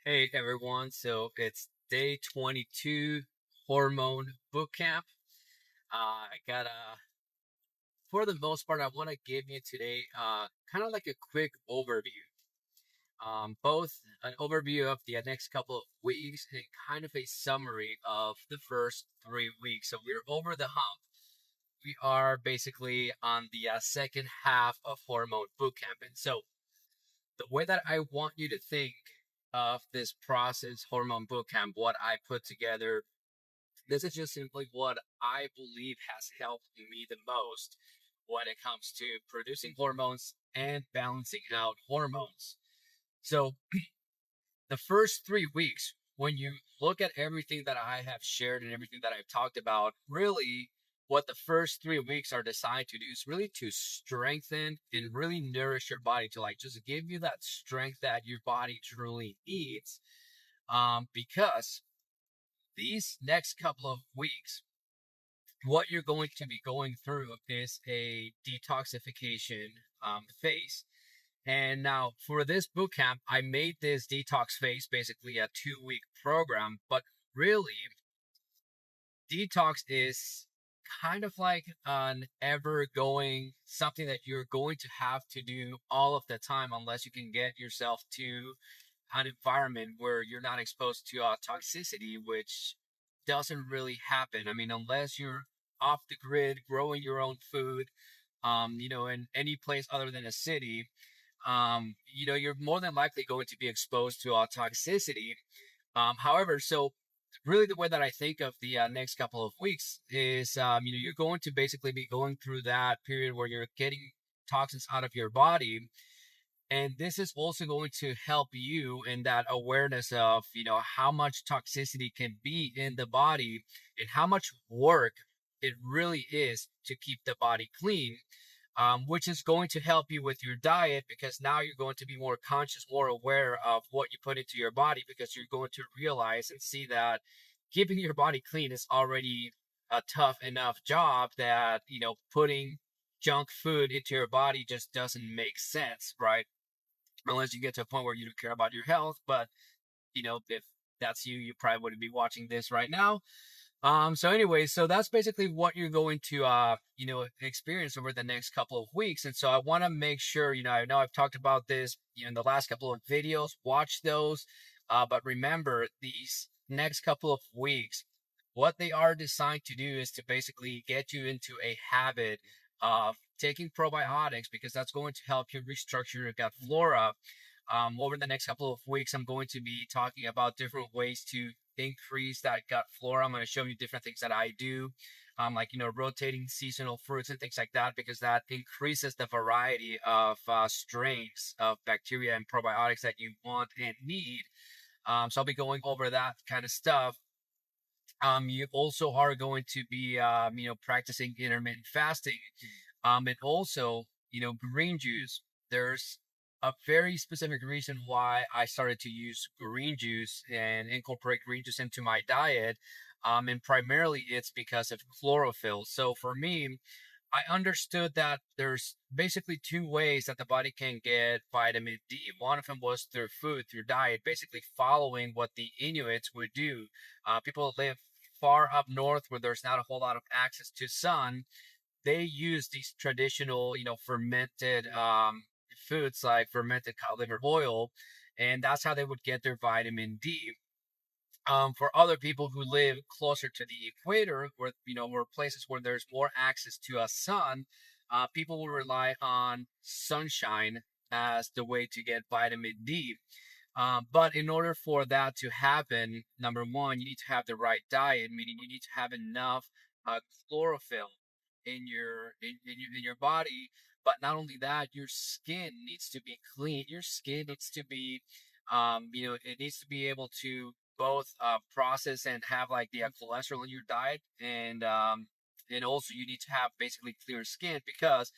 Hey everyone, so it's day 22 Hormone Bootcamp. I got for the most part, I want to give you today kind of like a quick overview. Both an overview of the next couple of weeks and kind of a summary of the first 3 weeks. So we're over the hump. We are basically on the second half of Hormone Bootcamp. And so the way that I want you to think of this process, Hormone Bootcamp, what I put together, this is just simply what I believe has helped me the most when it comes to producing hormones and balancing out hormones. So, the first 3 weeks, when you look at everything that I have shared and everything that I've talked about, really what the first 3 weeks are designed to do is really to strengthen and really nourish your body to like just give you that strength that your body truly needs. Because these next couple of weeks, what you're going to be going through is a detoxification phase. And now for this boot camp, I made this detox phase basically a 2 week program, but really detox is kind of like an ever going something that you're going to have to do all of the time unless you can get yourself to an environment where you're not exposed to toxicity, which doesn't really happen. I mean, unless you're off the grid, growing your own food, in any place other than a city, you're more than likely going to be exposed to toxicity. However, so really the way that I think of the next couple of weeks is, you're going to basically be going through that period where you're getting toxins out of your body. And this is also going to help you in that awareness of, how much toxicity can be in the body and how much work it really is to keep the body clean, which is going to help you with your diet because now you're going to be more conscious, more aware of what you put into your body because you're going to realize and see that keeping your body clean is already a tough enough job that, putting junk food into your body just doesn't make sense, right? Unless you get to a point where you don't care about your health. But, if that's you, you probably wouldn't be watching this right now. So anyway, so that's basically what you're going to, experience over the next couple of weeks. And so I want to make sure, I know I've talked about this, in the last couple of videos, watch those. But remember these next couple of weeks, what they are designed to do is to basically get you into a habit of taking probiotics because that's going to help you restructure your gut flora. Over the next couple of weeks, I'm going to be talking about different ways to increase that gut flora. I'm going to show you different things that I do, like, rotating seasonal fruits and things like that, because that increases the variety of strains of bacteria and probiotics that you want and need. So I'll be going over that kind of stuff. You also are going to be, practicing intermittent fasting, and also, green juice. There's a very specific reason why I started to use green juice and incorporate green juice into my diet. And primarily it's because of chlorophyll. So for me, I understood that there's basically two ways that the body can get vitamin D. One of them was through food, through diet, basically following what the Inuits would do. People that live far up north where there's not a whole lot of access to sun, they use these traditional, fermented foods like fermented cod liver oil, and that's how they would get their vitamin D. For other people who live closer to the equator, where places where there's more access to a sun, people will rely on sunshine as the way to get vitamin D. But in order for that to happen, number one, you need to have the right diet, meaning you need to have enough chlorophyll in your body. But not only that, your skin needs to be clean. Your skin needs to be, it needs to be able to both process and have like the cholesterol in your diet, and also you need to have basically clear skin because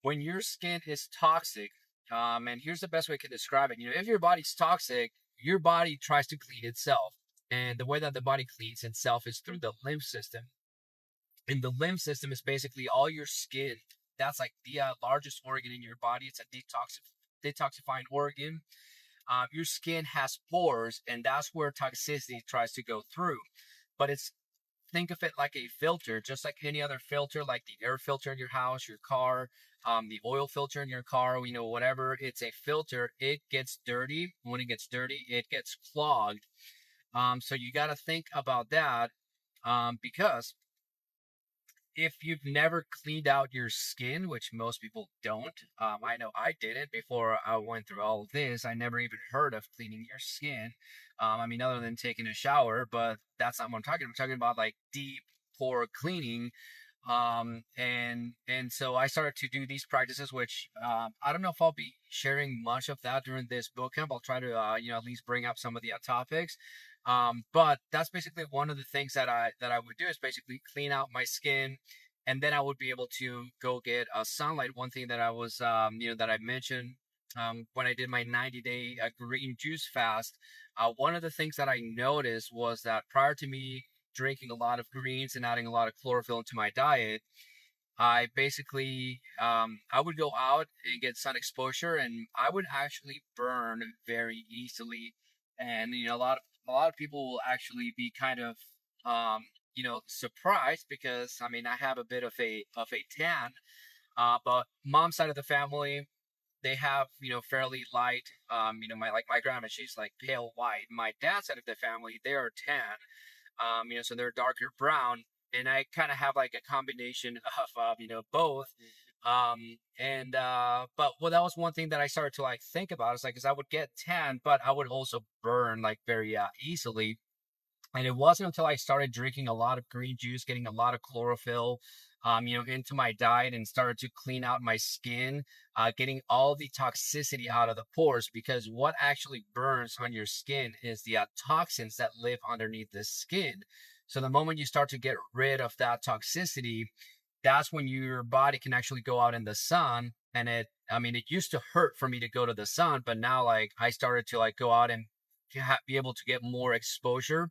when your skin is toxic, and here's the best way I can describe it. If your body's toxic, your body tries to clean itself. And the way that the body cleans itself is through the lymph system. And the lymph system is basically all your skin. That's like the largest organ in your body. It's a detoxifying organ. your skin has pores, and that's where toxicity tries to go through. But it's think of it like a filter, just like any other filter, like the air filter in your house, your car, the oil filter in your car, whatever. It's a filter. It gets dirty. When it gets dirty, it gets clogged. So you got to think about that, because if you've never cleaned out your skin, which most people don't, I know I didn't before I went through all of this. I never even heard of cleaning your skin. I mean, other than taking a shower, but that's not what I'm talking. I'm talking about like deep pore cleaning. And so I started to do these practices, which I don't know if I'll be sharing much of that during this boot camp. I'll try to at least bring up some of the topics. But that's basically one of the things that I would do is basically clean out my skin, and then I would be able to go get sunlight. One thing that I was that I mentioned when I did my 90-day green juice fast, one of the things that I noticed was that prior to me drinking a lot of greens and adding a lot of chlorophyll into my diet, I basically I would go out and get sun exposure, and I would actually burn very easily. And a lot of people will actually be kind of surprised, because I mean I have a bit of a tan, but mom's side of the family, they have fairly light, my grandma, she's like pale white. My dad's side of the family, they are tan, so they're darker brown, and I kind of have like a combination of both. And but well, that was one thing that I started to like think about. It's like, because I would get tan, but I would also burn like very easily. And it wasn't until I started drinking a lot of green juice, getting a lot of chlorophyll, into my diet, and started to clean out my skin, getting all the toxicity out of the pores. Because what actually burns on your skin is the toxins that live underneath the skin. So the moment you start to get rid of that toxicity, that's when your body can actually go out in the sun. And I mean, it used to hurt for me to go to the sun, but now like I started to like go out and be able to get more exposure,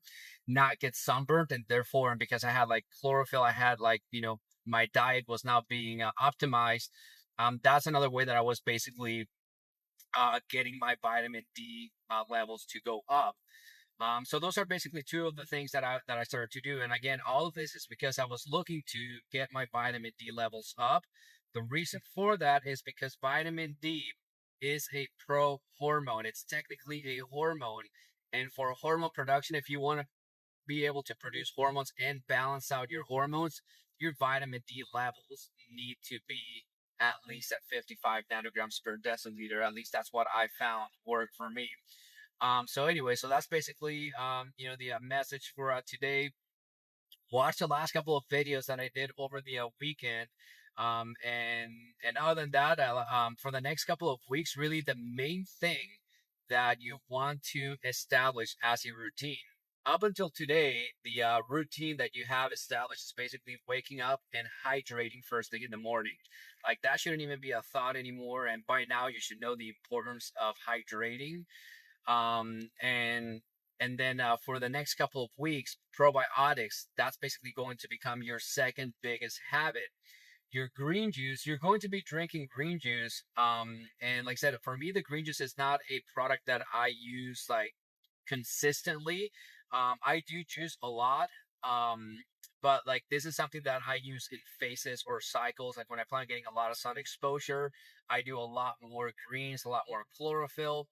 not get sunburned. And therefore, and because I had like chlorophyll, I had like, my diet was now being optimized. That's another way that I was basically getting my vitamin D levels to go up. So those are basically two of the things that I started to do. And again, all of this is because I was looking to get my vitamin D levels up. The reason for that is because vitamin D is a pro hormone. It's technically a hormone. And for hormone production, if you want to be able to produce hormones and balance out your hormones, your vitamin D levels need to be at least at 55 nanograms per deciliter. At least that's what I found worked for me. So anyway, so that's basically the message for today. Watch the last couple of videos that I did over the weekend. And other than that, for the next couple of weeks, really the main thing that you want to establish as a routine. Up until today, the routine that you have established is basically waking up and hydrating first thing in the morning. Like that shouldn't even be a thought anymore. And by now, you should know the importance of hydrating. And then for the next couple of weeks, probiotics, that's basically going to become your second biggest habit. Your green juice, you're going to be drinking green juice. And like I said, for me, the green juice is not a product that I use like consistently. I do juice a lot. But like this is something that I use in phases or cycles. Like when I plan on getting a lot of sun exposure, I do a lot more greens, a lot more chlorophyll.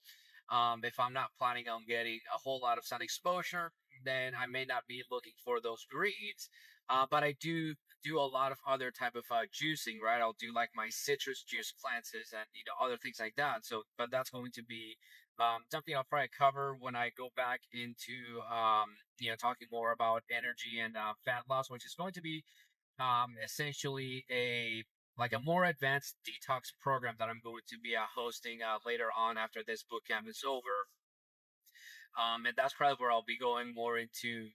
If I'm not planning on getting a whole lot of sun exposure, then I may not be looking for those greens. But I do a lot of other type of juicing, right? I'll do like my citrus juice cleanses and other things like that. So, but that's going to be something I'll probably cover when I go back into talking more about energy and fat loss, which is going to be essentially a more advanced detox program that I'm going to be hosting later on after this bootcamp is over. And that's probably where I'll be going more into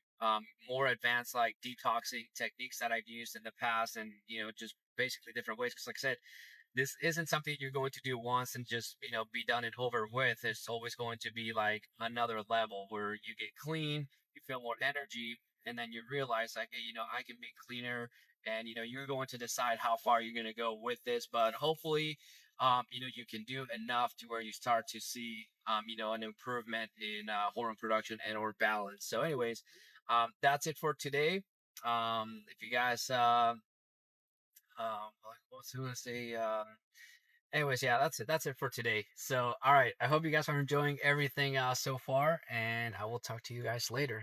more advanced like detoxing techniques that I've used in the past, and just basically different ways. Because like I said, this isn't something you're going to do once and just be done and over with. It's always going to be like another level where you get clean, you feel more energy, and then you realize like, hey, I can be cleaner. And you're going to decide how far you're going to go with this, but hopefully you can do enough to where you start to see, an improvement in hormone production and or balance. So, anyways, that's it for today. If you guys, what was I going to say? Anyways, yeah, that's it. That's it for today. So, all right. I hope you guys are enjoying everything so far, and I will talk to you guys later.